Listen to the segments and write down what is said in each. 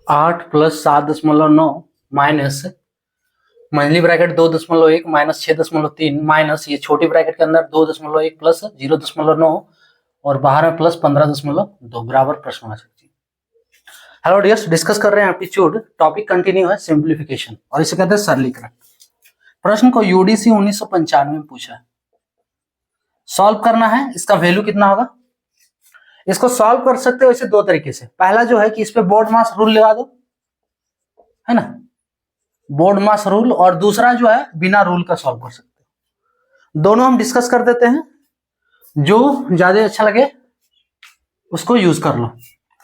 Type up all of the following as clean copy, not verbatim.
8+7.9 minus मंझली bracket 2.1 minus 6.3 minus ये छोटी bracket के अंदर 2.1 प्लस 0.9 और बाहर में प्लस 15.2 बराबर प्रश्नवाचक चिन्ह। हेलो डियर्स, डिस्कस कर रहे हैं एप्टीट्यूड, टॉपिक कंटिन्यू है सिंप्लीफिकेशन और इसे कहते हैं सरलीकरण। प्रश्न को यूडीसी 1995 में पूछा है, सॉल्व करना है। इसका वैल्यू कितना होगा? इसको सॉल्व कर सकते हो इसे दो तरीके से। पहला जो है कि इस पे बोर्ड मास रूल लगा दो, है ना, बोर्ड मास रूल, और दूसरा जो है बिना रूल का सॉल्व कर सकते हो। दोनों हम डिस्कस कर देते हैं, जो ज्यादा अच्छा लगे उसको यूज कर लो।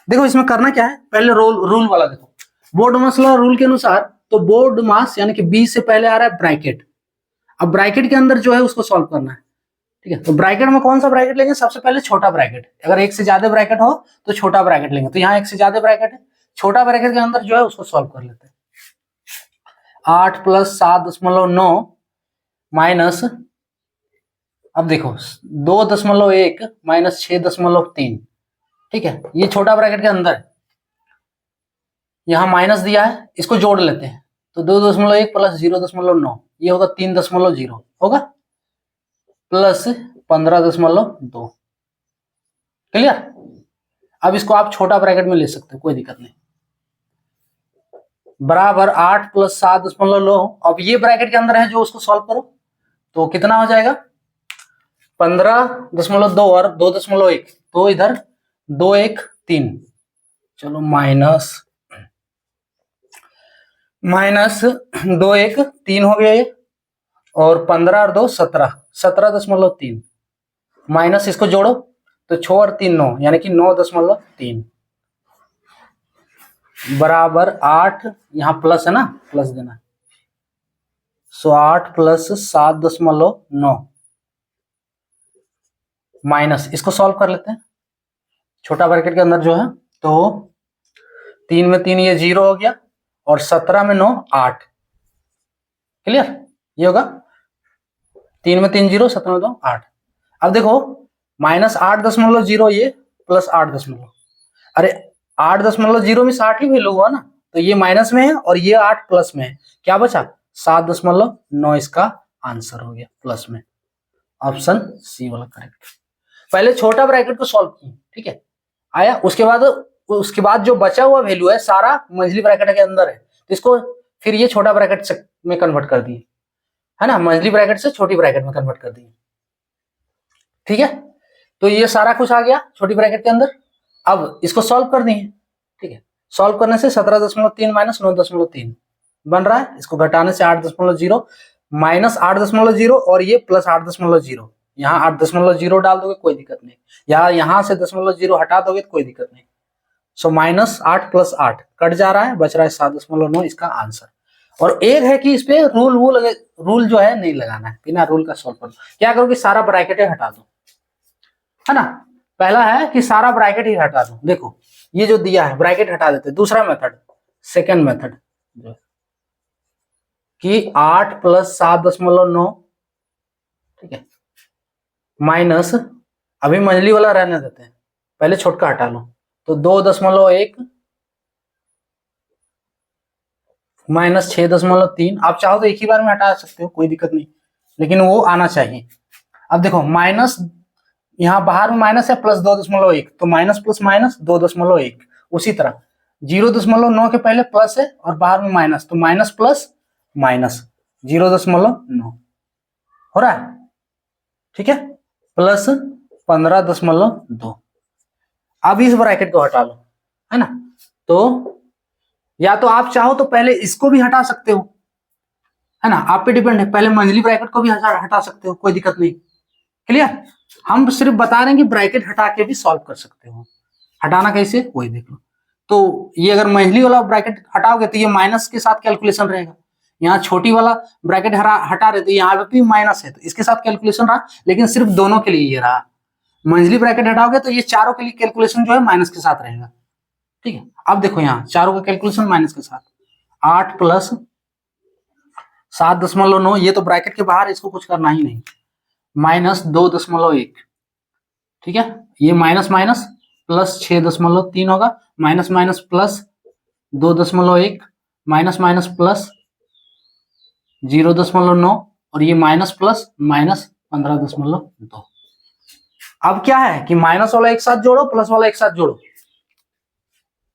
देखो इसमें करना क्या है, पहले रूल वाला देखो। बोर्ड मास रूल के अनुसार तो बोर्ड मास यानी कि बी से पहले आ रहा है ब्रैकेट। अब ब्रैकेट के अंदर जो है उसको सॉल्व करना है, ठीक है। तो ब्रैकेट में कौन सा ब्रैकेट लेंगे? सबसे पहले छोटा ब्रैकेट। अगर एक से ज्यादा ब्रैकेट हो तो छोटा ब्रैकेट लेंगे। तो यहाँ एक से ज्यादा ब्रैकेट है, छोटा ब्रैकेट के अंदर जो है उसको सॉल्व कर लेते हैं। 8+7.9 माइनस, अब देखो 2.1 माइनस 6.3, ठीक है। ये छोटा ब्रैकेट के अंदर, यहां माइनस दिया है, इसको जोड़ लेते हैं। तो 2.1 प्लस 0.9 ये होगा 3.0 होगा, प्लस 15.2। क्लियर? अब इसको आप छोटा ब्रैकेट में ले सकते हो, कोई दिक्कत नहीं। बराबर 8+7.9। अब ये ब्रैकेट के अंदर है जो उसको सॉल्व करो, तो कितना हो जाएगा? 15.2 और 2.1, तो इधर 2 1 3, चलो माइनस 2 1 3 हो गया ये, और 15 और 2 17, 17.3 माइनस इसको जोड़ो तो 6 और 3 9, यानी कि 9.3 बराबर 8। यहां प्लस है ना, प्लस देना है। सो 8+7.9 माइनस, इसको सॉल्व कर लेते हैं छोटा ब्रैकेट के अंदर जो है। तो 3 में 3 ये 0 हो गया, और 17 में 9 8। क्लियर? ये होगा 3 में 3 0, 17 में 2 8। अब देखो -8.0 ये प्लस 8. अरे 8.0 में 60 ही वैल्यू हुआ ना, तो ये माइनस में है और ये 8 प्लस में है। क्या बचा? 7.9 इसका आंसर हो गया, प्लस में। ऑप्शन सी वाला करेक्ट। पहले छोटा ब्रैकेट को सॉल्व किए, ठीक है, आया। उसके बाद जो बचा हुआ वैल्यू है सारा मंझली ब्रैकेट के अंदर है, तो इसको फिर ये छोटा ब्रैकेट में कन्वर्ट कर दिए, है ना, मंझली ब्रैकेट से छोटी ब्रैकेट में कन्वर्ट कर दिए, ठीक है। तो ये सारा कुछ आ गया छोटी ब्रैकेट के अंदर। अब इसको सॉल्व कर दिए, ठीक है। सॉल्व करने से 17.3 माइनस 9.3 बन रहा है। इसको घटाने से 8.0 माइनस 8.0 और ये प्लस 8.0। यहाँ 8.0 डाल दोगे कोई दिक्कत नहीं, या यहाँ से 0.0 हटा दोगे तो कोई दिक्कत नहीं। सो -8 + 8 कट जा रहा है, बच रहा है 7.9 इसका आंसर। और एक है कि इस पे रूल जो है नहीं लगाना है, बिना रूल का सॉल्व कर दो। क्या करोगे? सारा ब्रैकेट हटा दो, है ना। पहला है कि सारा ब्रैकेट ही हटा दो। देखो ये जो दिया है ब्रैकेट हटा देते। दूसरा मेथड, सेकंड मेथड कि 8+7.9, ठीक है, माइनस, अभी मंझली वाला रहने देते हैं, पहले छोटका हटा लो। तो 2.1 माइनस 6.3। आप चाहो तो एक ही बार में हटा सकते हो, कोई दिक्कत नहीं, लेकिन वो आना चाहिए। अब देखो माइनस, यहाँ बाहर में माइनस है, प्लस 2.1, तो माइनस प्लस माइनस 2.1। उसी तरह 0.9 के पहले प्लस है और बाहर में माइनस, तो माइनस प्लस माइनस 0.9 हो रहा है, ठीक है, प्लस 15.2। अब इस ब्रैकेट को हटा लो, है ना। तो या तो आप चाहो तो पहले इसको भी हटा सकते हो, है ना, आप पे डिपेंड है। पहले मंझली ब्रैकेट को भी हटा सकते हो, कोई दिक्कत नहीं। क्लियर? हम सिर्फ बता रहे हैं कि ब्रैकेट हटा के भी सॉल्व कर सकते हो। हटाना कैसे, वही देख लो। तो ये अगर मंझली वाला ब्रैकेट हटाओगे तो ये माइनस के साथ कैलकुलेशन रहेगा। यहाँ छोटी वाला ब्रैकेट हटा रहे तो यहाँ पे भी माइनस है, तो इसके साथ कैलकुलेशन रहा, लेकिन सिर्फ दोनों के लिए ये रहा। मंझली ब्रैकेट हटाओगे तो ये चारों के लिए कैलकुलेशन जो है माइनस के साथ रहेगा, ठीक है। अब देखो यहाँ चारों का कैलकुलेशन माइनस के साथ, 8+7.9, ये तो ब्रैकेट के बाहर, इसको कुछ करना ही नहीं, माइनस 2.1, ठीक है। ये माइनस माइनस प्लस 6.3 होगा, minus minus plus 2.1 minus minus plus 0.9 और ये माइनस प्लस माइनस 15.2। अब क्या है कि माइनस वाला एक साथ जोड़ो, प्लस वाला एक साथ जोड़ो,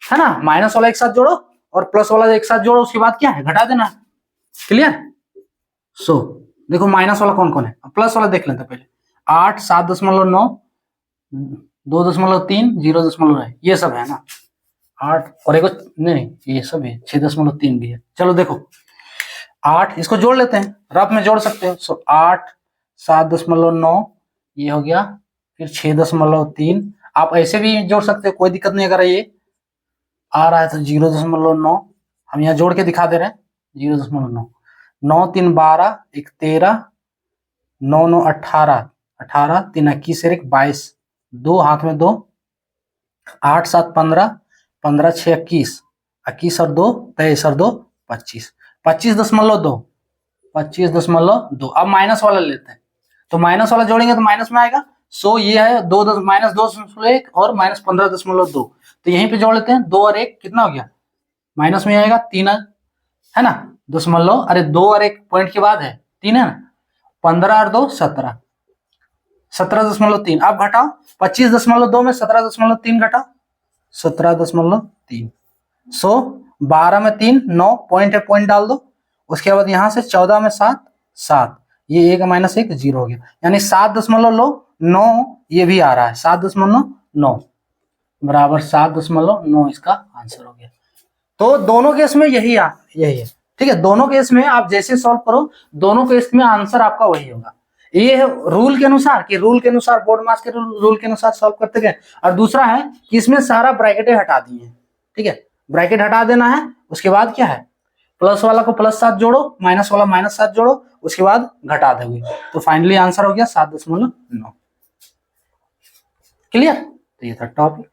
है ना। माइनस वाला एक साथ जोड़ो और प्लस वाला एक साथ जोड़ो, उसके बाद क्या है, घटा देना। क्लियर। सो देखो माइनस वाला कौन कौन है, प्लस वाला देख लेते हैं पहले। 8, 7.9, 2.3, 0.9, ये सब है ना। 8 और एक नहीं, ये सब है। 6.3 भी है। चलो देखो 8, इसको जोड़ लेते हैं, रफ में जोड़ सकते हो। सो 8, 7.9 ये हो गया, फिर 6.3। आप ऐसे भी जोड़ सकते हो, कोई दिक्कत नहीं। अगर ये आ रहा है तो 0.9 हम यहाँ जोड़ के दिखा दे रहे हैं। 0.9, 9 3 12, 1 13, 9 9 18, 18 3 21 1 22, 2 हाथ में 2, 8 7 15, 15 6 21, 21 और 2 23 और 2 25, 25.2, 25.2। अब माइनस वाला लेते हैं, तो माइनस वाला जोड़ेंगे तो माइनस में आएगा। सो ये है माइनस 2.1 और माइनस 15.2। तो यहीं पे जोड़ लेते हैं, 2 और 1 कितना हो गया, माइनस में आएगा 3, है ना। दशमलव, अरे 2 और 1 पॉइंट के बाद है 3, है ना। 15 और 2 17, 17.3। अब घटाओ 25.2 में 17.3 घटाओ, 17.3। सो 12 में 3 9 पॉइंट है, पॉइंट डाल दो। उसके बाद यहां से 14 में 7 7, ये 1 माइनस 1 0 हो गया, यानी 7.9 ये भी आ रहा है। 7.9 बराबर 7.9 इसका आंसर हो गया। तो दोनों केस में यही है, ठीक है। दोनों केस में आप जैसे सॉल्व करो, दोनों केस में आंसर आपका वही होगा। ये है रूल के अनुसार, कि रूल के अनुसार, बोर्ड मास के रूल के अनुसार सॉल्व करते गए। और दूसरा है कि इसमें सारा ब्रैकेटें हटा दी है, ठीक है। ब्रैकेट हटा देना है। उसके बाद क्या है, प्लस वाला को प्लस 7 जोड़ो, माइनस वाला माइनस 7 जोड़ो, उसके बाद घटा दोगे। तो फाइनली आंसर हो गया 7.9। क्लियर। तो ये था टॉपिक।